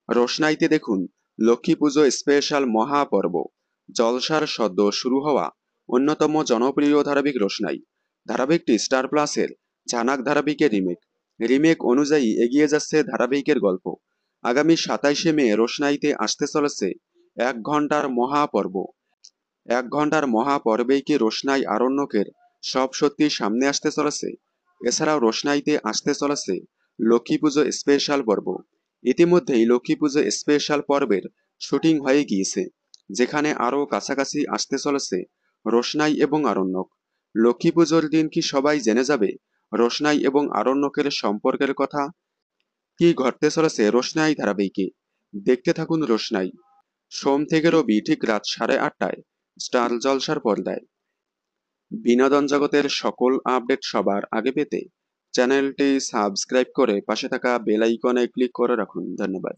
রোশনাইতে দেখুন লক্ষ্মী পুজো স্পেশাল মহাপর্ব, জলসার সদ্য শুরু হওয়া অন্যতম জনপ্রিয় ধারাবাহিক রোশনাই। ধারাবাহিকটি স্টার প্লাসের ঝানাক ধারাবাহিকের রিমেক অনুযায়ী এগিয়ে যাচ্ছে ধারাবাহিকের গল্প। আগামী 27শে মে রোশনাইতে আসতে চলেছে 1 ঘন্টার মহাপর্ব। 1 ঘন্টার মহাপর্বেই কি রোশনাই আরণ্যকের সব সত্যি সামনে আসতে চলেছে? এছাড়াও রোশনাইতে আসতে চলেছে লক্ষ্মী পুজো স্পেশাল পর্ব। ইতিমধ্যেই লক্ষ্মী পুজো স্পেশাল পর্বের শুটিং হয়ে গিয়েছে, যেখানে আরও কাছাকাছি আসতে চলেছে রোশনাই এবং আরণ্যক। লক্ষ্মী পুজোর দিন কি সবাই জেনে যাবে রোশনাই এবং আরণ্যকের সম্পর্কের কথা? কি ঘটতে চলেছে রোশনাই ধারাবাহিকে? দেখতে থাকুন রোশনাই, সোম থেকে রবি ঠিক রাত 8:30টায় স্টার জলসার পর্দায়। বিনোদন জগতের সকল আপডেট সবার আগে পেতে চ্যানেলটি সাবস্ক্রাইব করে পাশে থাকা বেল আইকনে ক্লিক করে রাখুন। ধন্যবাদ।